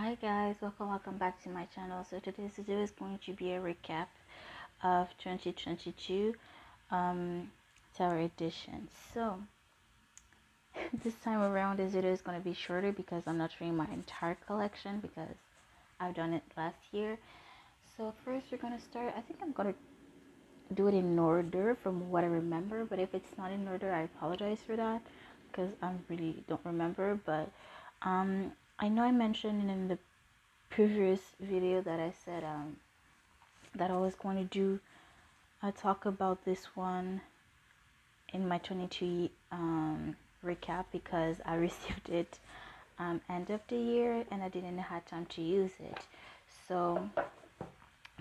Hi guys, welcome back to my channel. So today's video is going to be a recap of 2022 Tower Edition. So this time around this video is going to be shorter because I'm not showing my entire collection because I've done it last year. So first we're going to start, I think I'm going to do it in order from what I remember, but if it's not in order I apologize for that because I really don't remember. But I know I mentioned in the previous video that I said that I was going to do a talk about this one in my 22 recap because I received it end of the year and I didn't have time to use it. So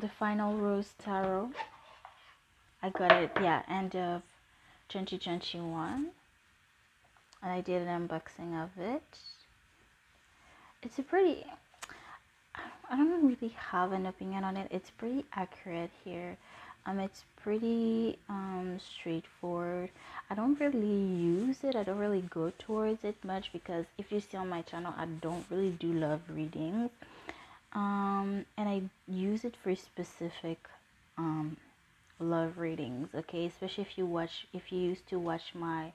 the final Rose Tarot, I got it end of 2021 and I did an unboxing of it. It's a pretty, I don't really have an opinion on it. It's pretty accurate here. It's pretty straightforward. I don't really use it. I don't really go towards it much because if you see on my channel, I don't really do love readings. And I use it for specific love readings. Okay, especially if you used to watch my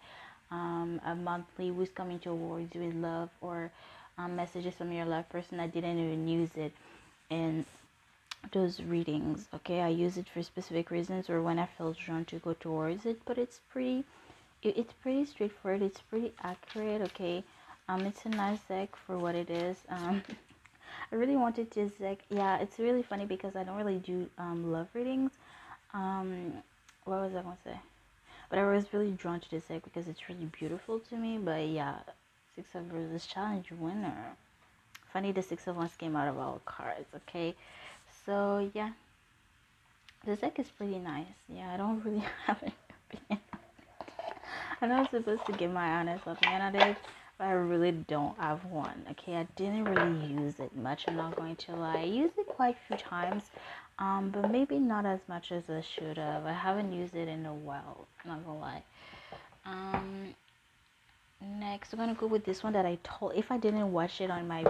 a monthly Who's Coming to Awards with Love or messages from your love person. I didn't even use it in those readings. Okay, I use it for specific reasons or when I feel drawn to go towards it, but it's pretty straightforward. It's pretty accurate. Okay, it's a nice deck for what it is. I really wanted this deck. Yeah, it's really funny because I don't really do love readings. What was I gonna say? But I was really drawn to this deck because it's really beautiful to me. But yeah, Six of Roses challenge winner. Funny, the Six of Wands came out of all cards. Okay, so yeah, this deck is pretty nice. Yeah, I don't really have an opinion. I know I'm supposed to give my honest opinion on it, but I really don't have one. Okay, I didn't really use it much. I'm not going to lie. I used it quite a few times, but maybe not as much as I should have. I haven't used it in a while. I'm not gonna lie. Next, I'm gonna go with this one that I told. If I didn't watch it on my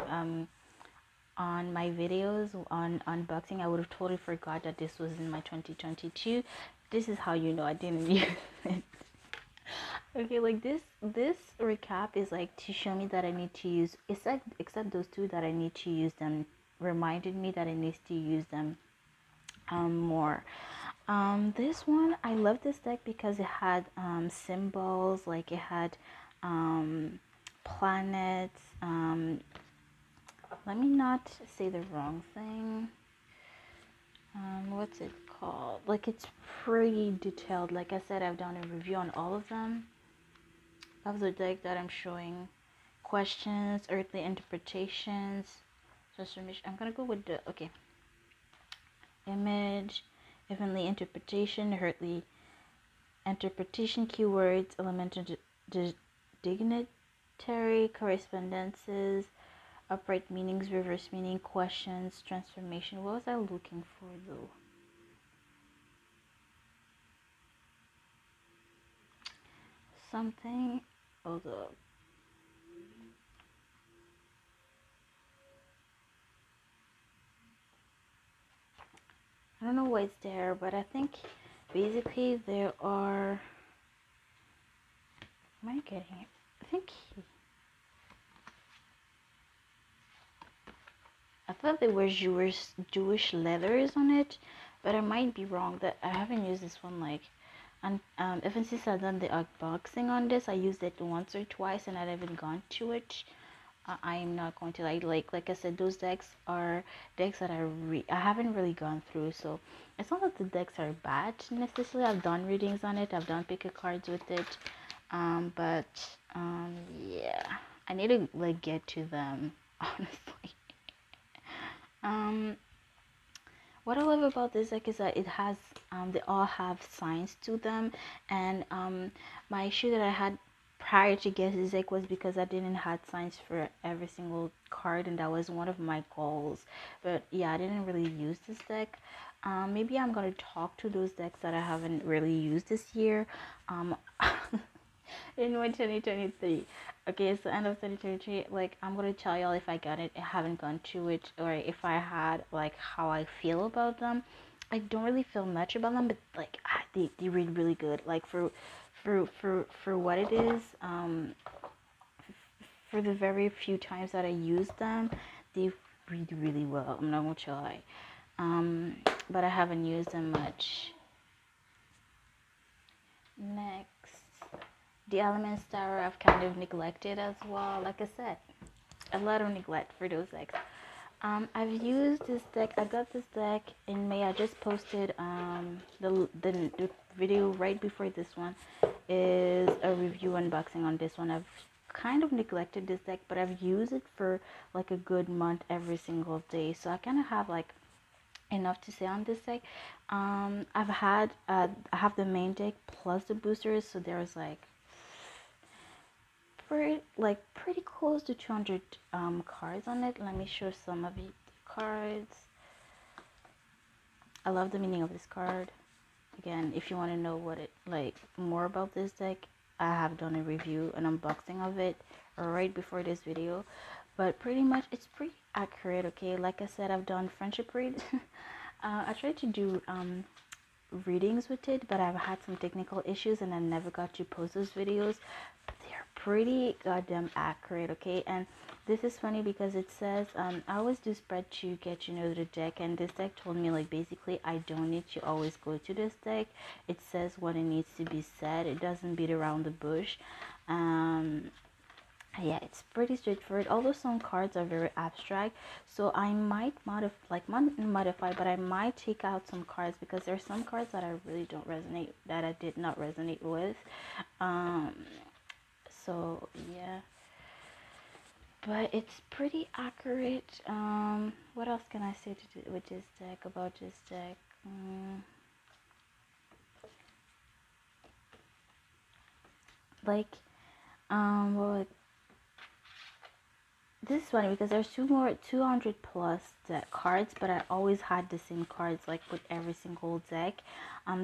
videos on unboxing, I would have totally forgot that this was in my 2022. This is how you know I didn't use it. Okay, like this recap is like to show me that I need to use, except those two that I need to use them, reminded me that I need to use them more. This one, I love this deck because it had symbols, like it had planets. Let me not say the wrong thing. What's it called? Like, it's pretty detailed. Like I said, I've done a review on all of them of the deck that I'm showing. Questions, earthly interpretations, transformation. I'm gonna go with the image, heavenly interpretation, earthly interpretation, keywords, elemental dignitary, correspondences, upright meanings, reverse meaning, questions, transformation. What was I looking for though? Something. Hold up. I don't know why it's there, but I think basically there are. Am I getting it? I thought there were Jewish letters on it, but I might be wrong. That I haven't used this one like, and even since I've done the unboxing on this, I used it once or twice, and I haven't gone to it. I'm not going to like I said, those decks are decks that I haven't really gone through. So it's not that the decks are bad necessarily. I've done readings on it. I've done pick a cards with it. But yeah, I need to like get to them honestly. What I love about this deck is that it has they all have signs to them, and my issue that I had prior to get this deck was because I didn't have signs for every single card, and that was one of my goals. But yeah, I didn't really use this deck. Maybe I'm gonna talk to those decks that I haven't really used this year. in my 2023. Okay, so end of 2023, like I'm gonna tell y'all if I got it, I haven't gone to it, or if I had, like how I feel about them. I don't really feel much about them, but like they read really good. Like for what it is, for the very few times that I use them, they read really well. I'm not gonna try. But I haven't used them much. Next, the Elements Tower I've kind of neglected as well. Like I said, a lot of neglect for those decks. I've used this deck. I got this deck in May. I just posted the video right before this one is a review unboxing on this one. I've kind of neglected this deck, but I've used it for like a good month every single day. So I kind of have like enough to say on this deck. I have the main deck plus the boosters, so there's like pretty close to 200 cards on it. Let me show some of the cards. I love the meaning of this card. Again, if you want to know what it like more about this deck, I have done a review, an unboxing of it right before this video. But pretty much it's pretty accurate. Okay, like I said, I've done friendship read. I tried to do readings with it, but I've had some technical issues and I never got to post those videos. But they're pretty goddamn accurate. Okay, and this is funny because it says I always do spread to get the deck, and this deck told me like basically I don't need to always go to this deck. It says what it needs to be said. It doesn't beat around the bush. Yeah, it's pretty straightforward, although some cards are very abstract, so I might modify, but I might take out some cards because there's some cards that I really don't resonate, that I did not resonate with. So yeah, but it's pretty accurate. What else can I say to do with this deck, about this deck? Well, this is funny because there's 200 plus deck cards, but I always had the same cards like with every single deck.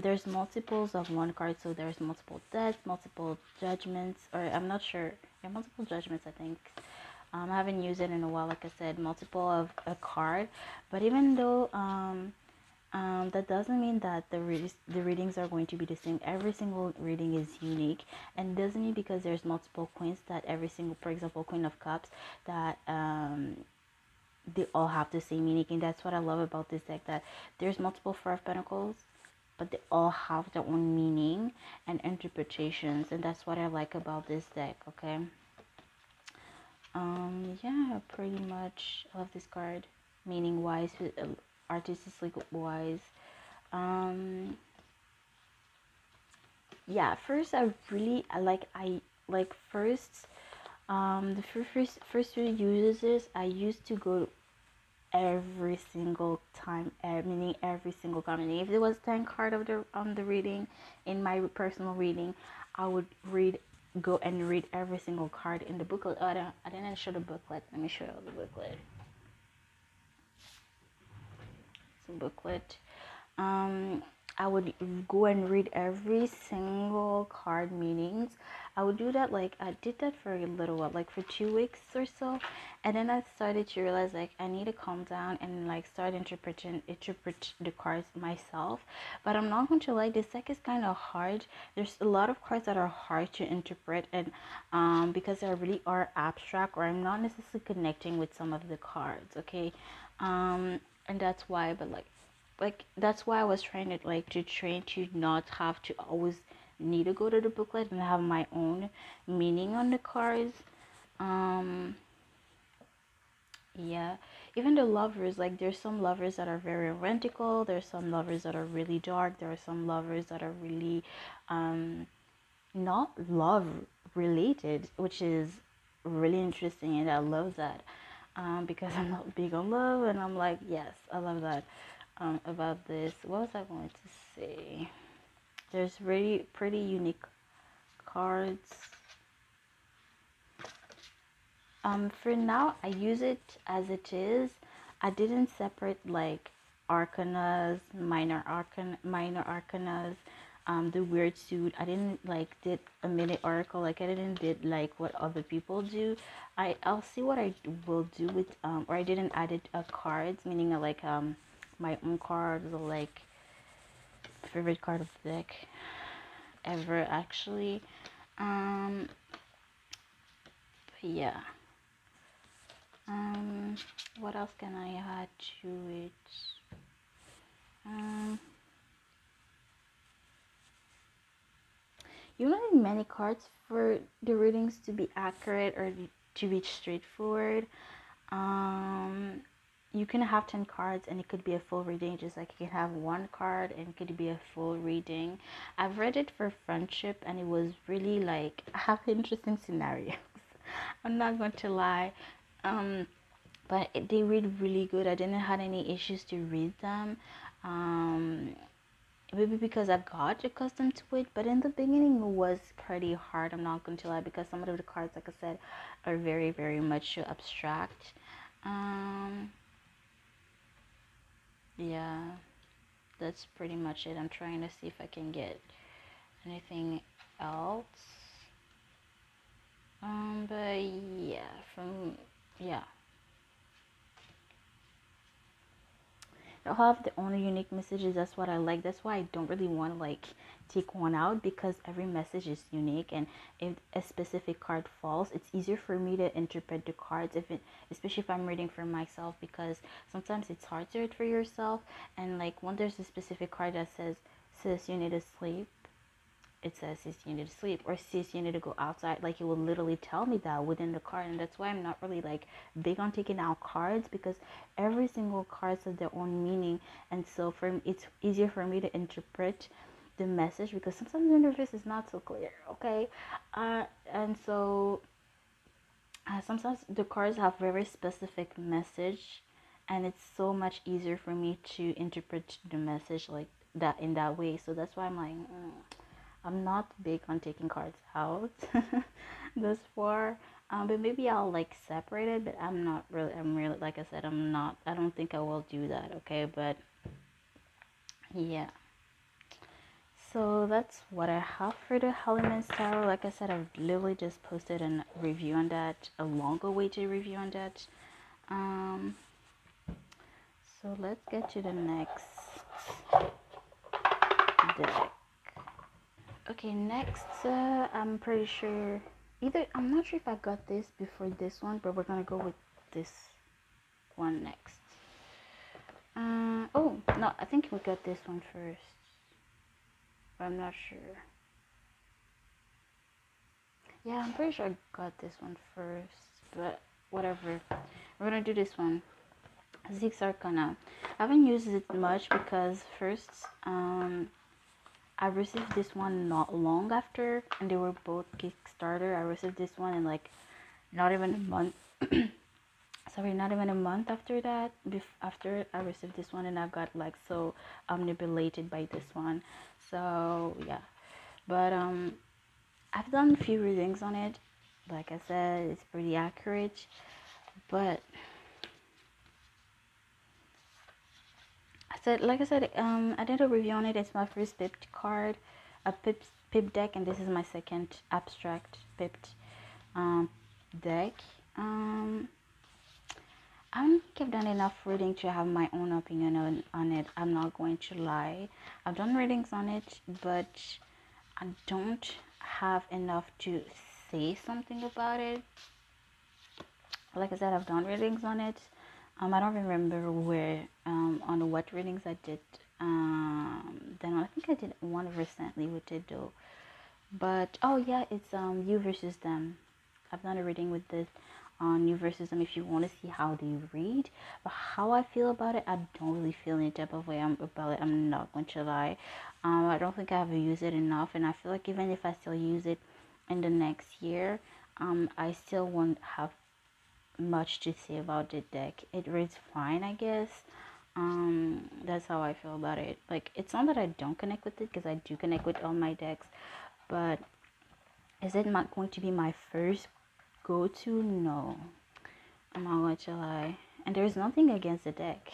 There's multiples of one card, so there's multiple deaths, multiple judgments, or I'm not sure. Yeah, multiple judgments, I think. I haven't used it in a while, like I said, multiple of a card. But even though that doesn't mean that the readings are going to be the same. Every single reading is unique, and doesn't mean because there's multiple queens that every single, for example, Queen of Cups, that they all have the same meaning. And that's what I love about this deck, that there's multiple Four of Pentacles, but they all have their own meaning and interpretations, and that's what I like about this deck. Okay. Yeah, pretty much love this card, meaning wise, artistically wise. Yeah, first I like first the first few uses I used to go every single time, meaning every single card. Meaning if there was 10 card of the on the reading, in my personal reading, I would go and read every single card in the booklet. Oh, I didn't show the booklet. Let me show you the booklet. It's a booklet. I would go and read every single card meanings. I would do that, like I did that for a little while, like for 2 weeks or so, and then I started to realize like I need to calm down and like start interpret the cards myself. But I'm not going to lie, this deck is kind of hard. There's a lot of cards that are hard to interpret, and because they really are abstract, or I'm not necessarily connecting with some of the cards. Okay, and that's why. But like that's why I was trying to train to not have to always need to go to the booklet and have my own meaning on the cards. Yeah, even the lovers, like there's some lovers that are very romantical, there's some lovers that are really dark, there are some lovers that are really not love related, which is really interesting, and I love that. Because I'm not big on love, and I'm like, yes, I love that. About this, what was I going to say? There's really pretty unique cards. For now I use it as it is. I didn't separate like arcanas, minor arcanas. the weird suit. I didn't like did a minute oracle, like I didn't did like what other people do. I'll see what I will do with or I didn't added cards, meaning like my own cards, or like favorite card of the deck ever actually. um yeah. um what else can I add to it? um you don't need many cards for the readings to be accurate or to be straightforward. um you can have 10 cards and it could be a full reading, just like you can have one card and it could be a full reading. I've read it for friendship and it was really like I have interesting scenarios. I'm not going to lie. But they read really good. I didn't have any issues to read them. um Maybe because I got accustomed to it, but in the beginning it was pretty hard, I'm not going to lie, because some of the cards, like I said, are very, very much abstract. um yeah, that's pretty much it. I'm trying to see if I can get anything else. But yeah, yeah, they'll have their own unique messages. That's what I like. That's why I don't really want to like take one out, because every message is unique, and if a specific card falls, it's easier for me to interpret the cards, if it, especially if I'm reading for myself, because sometimes it's hard to read for yourself. And like when there's a specific card that says, sis, you need to sleep, it says, sis, you need to sleep, or sis, you need to go outside. Like it will literally tell me that within the card. And that's why I'm not really like big on taking out cards, because every single card has their own meaning. And so for me, it's easier for me to interpret the message, because sometimes the universe is not so clear. Okay. And so sometimes the cards have very specific message, and it's so much easier for me to interpret the message like that, in that way. So that's why I'm like, I'm not big on taking cards out thus far. But maybe I'll like separate it, but I'm really, like I said, I don't think I will do that. Okay. But yeah, so that's what I have for the Alleyman Tarot. Like I said, I've literally just posted a review on that, a longer weighted review on that. um so let's get to the next deck. Okay, next, I'm pretty sure I'm not sure if I got this before this one, but we're gonna go with this one next. Oh no, I think we got this one first, but I'm not sure. Yeah, I'm pretty sure I got this one first, but whatever. We're gonna do this one. Zeke's Arcana. I haven't used it much because first, I received this one not long after, and they were both Kickstarter. I received this one in like not even a month. Sorry, not even a month after that. After I received this one, and I got like so omnibulated by this one. So yeah, but I've done a few readings on it. Like I said, it's pretty accurate, but like I said, I did a review on it. It's my first pipped card, a pip deck, and this is my second abstract pipped deck. I don't think I've done enough reading to have my own opinion on it. I'm not going to lie. I've done readings on it, but I don't have enough to say something about it. Like I said, I've done readings on it. I don't remember where on what readings I did. Then I think I did one recently with it though. But oh yeah, it's you versus them. I've done a reading with this on you versus them if you want to see how they read. But how I feel about it, I don't really feel any type of way about it. I'm not going to lie. I don't think I have used it enough, and I feel like even if I still use it in the next year, I still won't have much to say about the deck. It reads fine, I guess. That's how I feel about it. Like, it's not that I don't connect with it, because I do connect with all my decks, but is it not going to be my first go-to? No, I'm not going to lie. And there's nothing against the deck.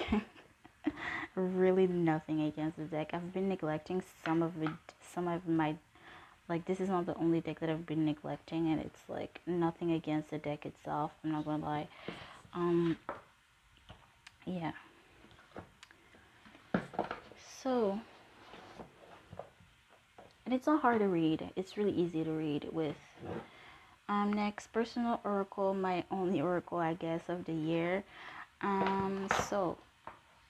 Really nothing against the deck. I've been neglecting some of my, like, this is not the only deck that I've been neglecting, and it's like nothing against the deck itself, I'm not gonna lie. Yeah, so, and it's not hard to read, it's really easy to read with. Next, personal oracle, my only oracle, I guess, of the year. So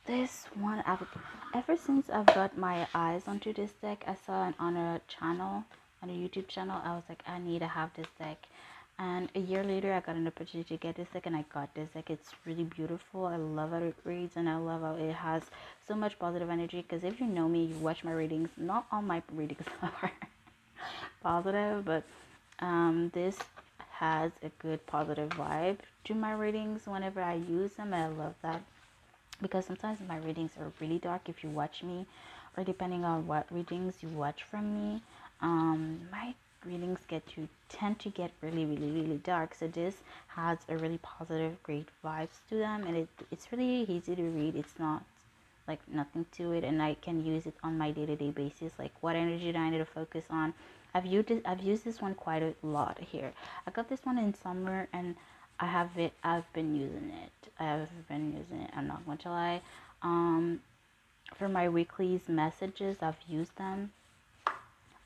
this one, ever since I've got my eyes onto this deck, I saw it on a channel, on a YouTube channel. I was like, I need to have this deck. And a year later, I got an opportunity to get this deck, and I got this deck. It's really beautiful. I love how it reads, and I love how it has so much positive energy. Because if you know me, you watch my readings. Not all my readings are positive, but this has a good positive vibe to my readings whenever I use them, and I love that. Because sometimes my readings are really dark if you watch me, or depending on what readings you watch from me, my readings tend to get really dark. So this has a really positive, great vibes to them, and it's really easy to read. It's not like nothing to it, and I can use it on my day-to-day basis. Like, what energy do I need to focus on? I've used this one quite a lot here. I got this one in summer, and I've been using it. I'm not going to lie. For my weekly's messages, I've used them.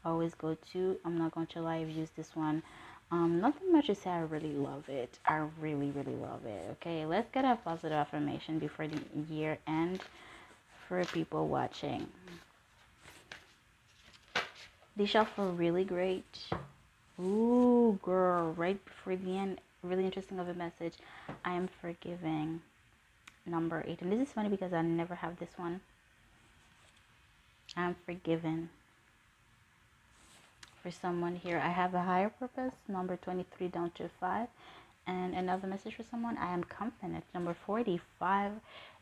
Always go to. I'm not going to lie. I've used this one. Nothing much to say. I really love it. I really love it. Okay, let's get a positive affirmation before the year end for people watching. They shall feel really great. Ooh, girl, right before the end, really interesting of a message. I am forgiving. Number 8. And this is funny because I never have this one. I'm forgiven. For someone here, I have a higher purpose. Number 23 down to 5. And another message for someone, I am confident. Number 45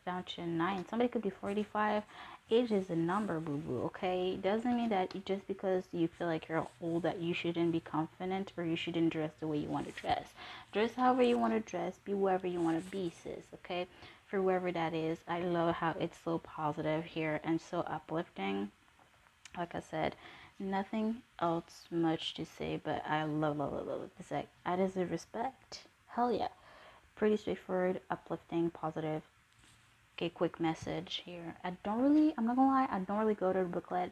down to 9. Somebody could be 45. Age is a number, boo-boo, okay? It doesn't mean that just because you feel like you're old that you shouldn't be confident, or you shouldn't dress the way you want to dress. Dress however you want to dress. Be whoever you want to be, sis, okay? For whoever that is, I love how it's so positive here and so uplifting. Like I said, nothing else much to say, but I love this deck. I deserve respect. Hell yeah. Pretty straightforward, uplifting, positive. Okay, quick message here. I'm not gonna lie, I don't really go to the booklet.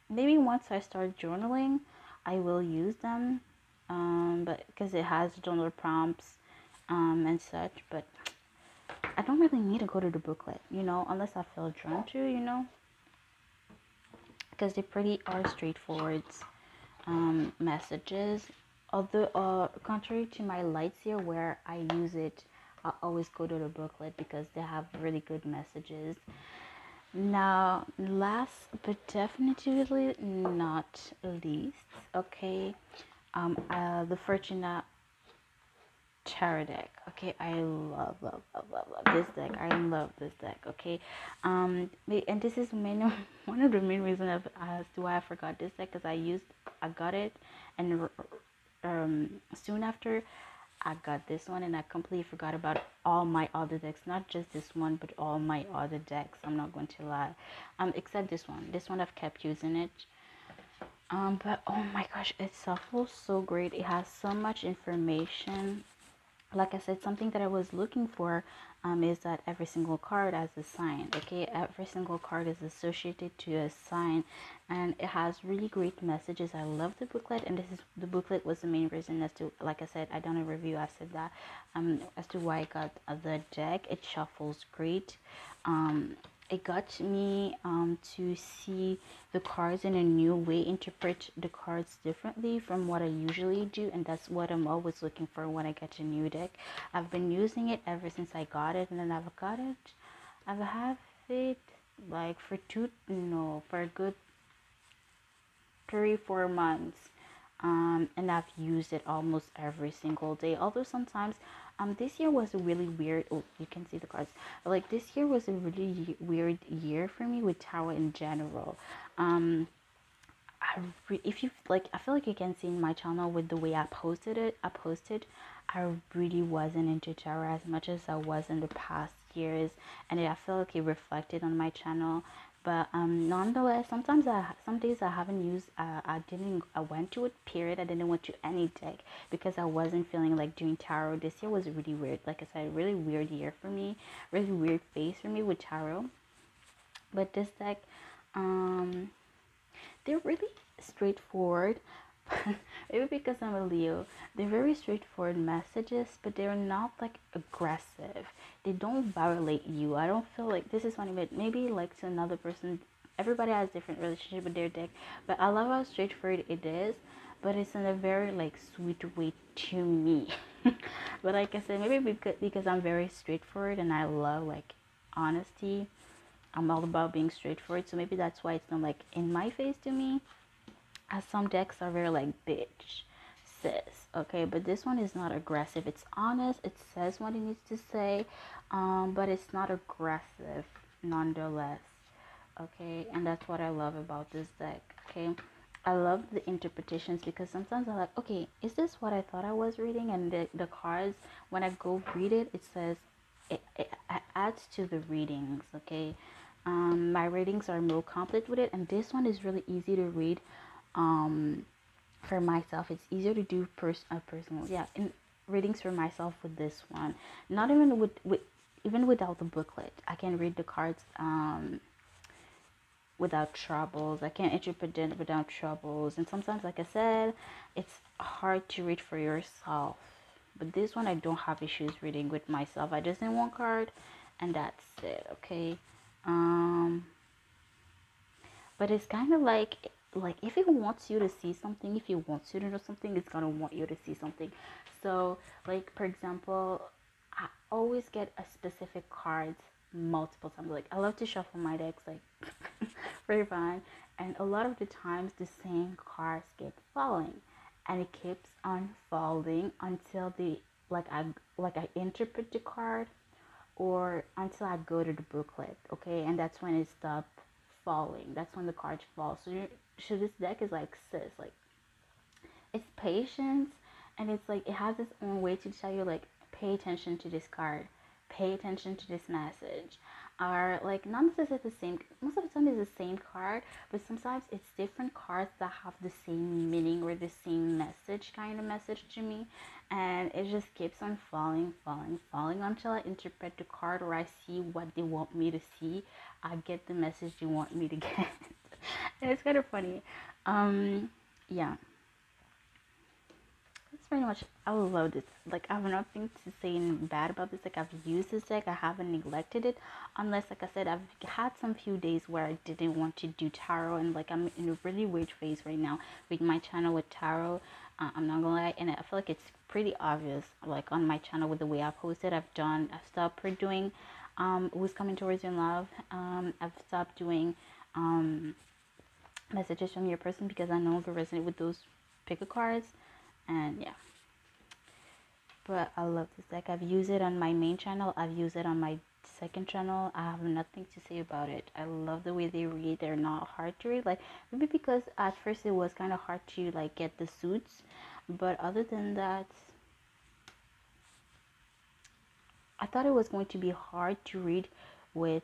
Maybe once I start journaling, I will use them. But because it has journal prompts, and such, but I don't really need to go to the booklet, unless I feel drawn to, because they pretty are straightforward messages. Although, contrary to my lights here where I use it, I always go to the booklet because they have really good messages. Now, last but definitely not least, okay, the Fortuna tarot deck. Okay, I love this deck. I love this deck. Okay, and this is one of the main reasons as to why I forgot this deck, because I got it, and soon after I got this one, and I completely forgot about all my other decks. Not just this one, but all my other decks. I'm not going to lie, except this one. This one I've kept using it. But oh my gosh, it feels so great. It has so much information. Like I said, something that I was looking for is that every single card has a sign. Okay, every single card is associated to a sign, and it has really great messages. I love the booklet, and the booklet was the main reason as to, like I said, I done a review, I said that, as to why I got the deck. It shuffles great. It got me to see the cards in a new way, interpret the cards differently from what I usually do, and that's what I'm always looking for when I get a new deck. I've been using it ever since I got it, and then I've had it like for a good 3-4 months, and I've used it almost every single day. Although sometimes this year was a really weird, oh, you can see the cards, like this year was a really weird year for me with tarot in general. If you like, I feel like you can see in my channel with the way I posted, I really wasn't into tarot as much as I was in the past years, and I feel like it reflected on my channel. But nonetheless, some days I haven't used, I went to a period, I didn't want to any deck because I wasn't feeling like doing tarot. This year was really weird. Like I said, really weird year for me, really weird phase for me with tarot. But this deck, um, they're really straightforward. Maybe because I'm a Leo, they're very straightforward messages, but they're not like aggressive. They don't violate you. I don't feel like, this is funny, but maybe like to another person, everybody has different relationship with their deck, but I love how straightforward it is, but it's in a very like sweet way to me. But like I said, maybe because I'm very straightforward and I love like honesty. I'm all about being straightforward, so maybe that's why it's not like in my face to me, as some decks are very like bitch sis, okay, but this one is not aggressive. It's honest, it says what it needs to say, but it's not aggressive nonetheless, okay. And that's what I love about this deck, okay. I love the interpretations because sometimes I'm like, okay, is this what I thought I was reading? And the cards, when I go read it, it says it adds to the readings, okay. My readings are more complete with it, and this one is really easy to read. For myself, it's easier to do personal, yeah, in readings for myself with this one. Not even with even without the booklet, I can read the cards without troubles. I can interpret it without troubles. And sometimes, like I said, it's hard to read for yourself, but this one I don't have issues reading with myself. I just need one card and that's it, okay. But it's kind of like if it wants you to see something, if it wants you to know something, it's gonna want you to see something. So like for example, I always get a specific cards multiple times. Like I love to shuffle my decks like very fun, and a lot of the times the same cards get falling, and it keeps on falling until the I interpret the card, or until I go to the booklet, okay, and that's when it stops falling. That's when the cards fall. So this deck is like, sis, like it's patience, and it's like it has its own way to tell you like, pay attention to this card, pay attention to this message. Or like not necessarily the same, most of the time it's the same card, but sometimes it's different cards that have the same meaning or the same message, kind of message to me, and it just keeps on falling until I interpret the card, or I see what they want me to see. I get the message they want me to get. And it's kind of funny. Yeah, that's pretty much, I love this. Like I have nothing to say bad about this. Like I've used this deck, I haven't neglected it, unless like I said, I've had some few days where I didn't want to do tarot, and like I'm in a really weird phase right now with my channel with tarot. I'm not gonna lie, and I feel like it's pretty obvious, like on my channel with the way I posted. I've stopped doing Who's Coming Towards You in Love. I've stopped doing messages from your person because I no longer resonate with those pick cards. And yeah, but I love this deck. I've used it on my main channel, I've used it on my second channel. I have nothing to say about it. I love the way they read. They're not hard to read, like maybe because at first it was kind of hard to like get the suits, but other than that, I thought it was going to be hard to read with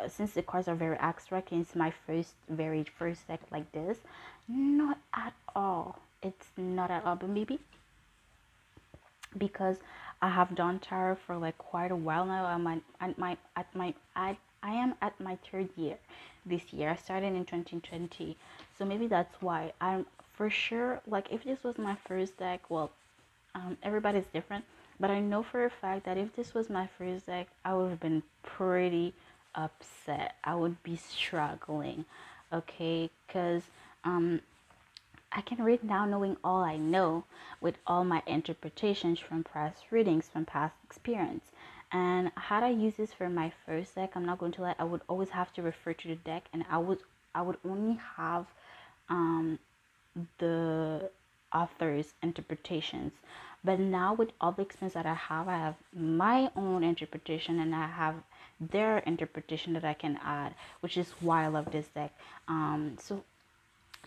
since the cards are very abstract, and it's my very first deck like this. Not at all. It's not at all. But maybe because I have done tarot for like quite a while now. I am at my third year this year. I started in 2020, so maybe that's why. I'm for sure, like if this was my first deck, well, everybody's different, but I know for a fact that if this was my first deck, I would have been pretty upset. I would be struggling, okay, because I can read now knowing all I know, with all my interpretations from past readings, from past experience. And had I used this for my first deck, I'm not going to lie, I would always have to refer to the deck, and I would only have the author's interpretations. But now with all the experience that I have my own interpretation, and I have their interpretation that I can add, which is why I love this deck. So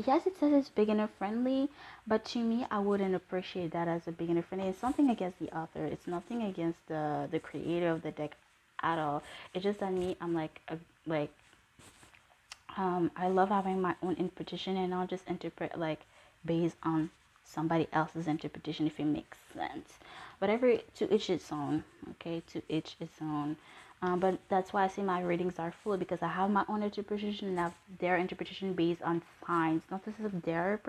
yes, it says it's beginner friendly, but to me, I wouldn't appreciate that as a beginner friendly. It's something against the author. It's nothing against the creator of the deck at all. It's just that me, I'm like like I love having my own interpretation and not just interpret like based on somebody else's interpretation, if it makes sense. But every to each its own, okay, to each its own. But that's why I say my readings are full, because I have my own interpretation and have their interpretation based on signs, not just of their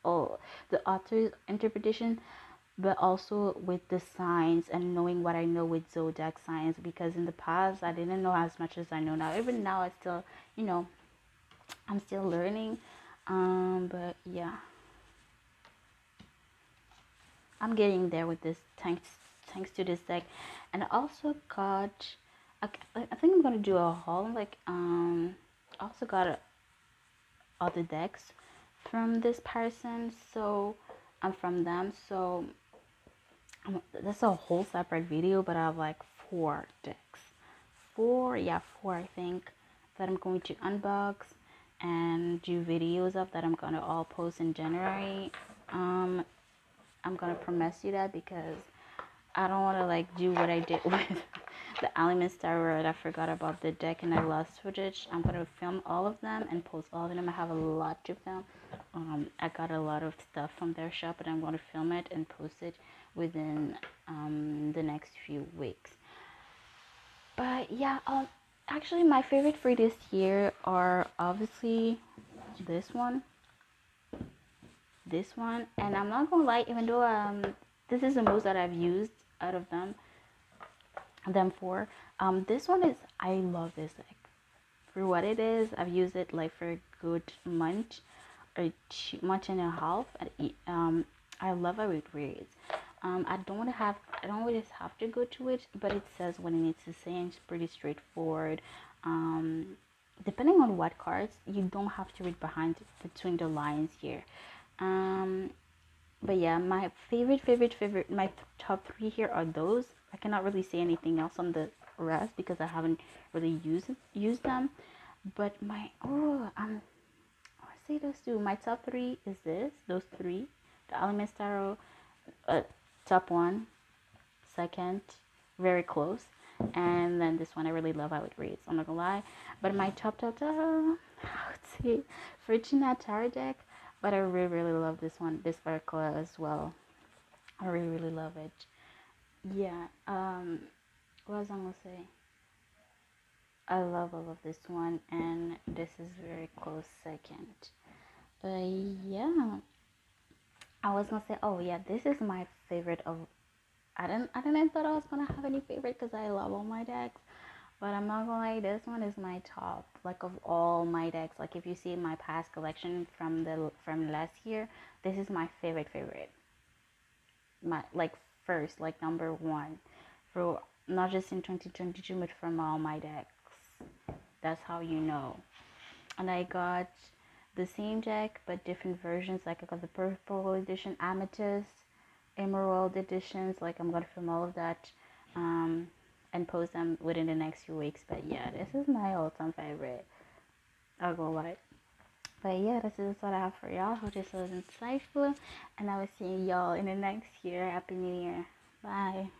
oh, the author's interpretation, but also with the signs and knowing what I know with zodiac signs. Because in the past I didn't know as much as I know now. Even now I still, you know, I'm still learning. But yeah, I'm getting there with this, thanks to this deck. And I also got, I think I'm gonna do a haul. Like I also got other decks from this person, so I'm from them. So that's a whole separate video, but I have like 4 decks, four I think, that I'm going to unbox and do videos of, that I'm gonna all post in January. I'm gonna promise you that, because I don't want to like do what I did with the Alleyman Star, where I forgot about the deck and I lost footage. I'm gonna film all of them and post all of them. I have a lot to film. I got a lot of stuff from their shop, and I'm going to film it and post it within the next few weeks. But yeah, actually my favorite for this year are obviously this one, and I'm not gonna lie, even though this is the most that I've used out of them four. This one is, I love this deck for what it is. I've used it like for a good month or 2 months and a half. I love how it reads. I don't always have to go to it, but it says what it needs to say, and it's pretty straightforward. Depending on what cards, you don't have to read between the lines here. But yeah, my favorite, my top 3 here are those. I cannot really say anything else on the rest because I haven't really used them. But I say those 2. My top 3 is those 3, the Alleyman Tarot, top 1, second, very close, and then this one I really love how it reads. I'm not gonna lie, but my top, I would say Fortuna Tarot deck. But I really love this one, this Arcana as well. I really love it. Yeah. What was I gonna say? I love all of this one, and this is very close second. Yeah. I was gonna say, oh yeah, this is my favorite of. I didn't thought I was gonna have any favorite because I love all my decks. But I'm not gonna lie, this one is my top, like, of all my decks. Like, if you see my past collection from last year, this is my favorite. My, like, first, like, number 1, for not just in 2022, but from all my decks. That's how you know. And I got the same deck but different versions. Like, I got the purple edition, amethyst, emerald editions. Like, I'm gonna film all of that and post them within the next few weeks. But yeah, this is my all-time favorite, I'll go lie. But yeah, this is what I have for y'all. Hope this was insightful, and I will see y'all in the next year. Happy New Year. Bye.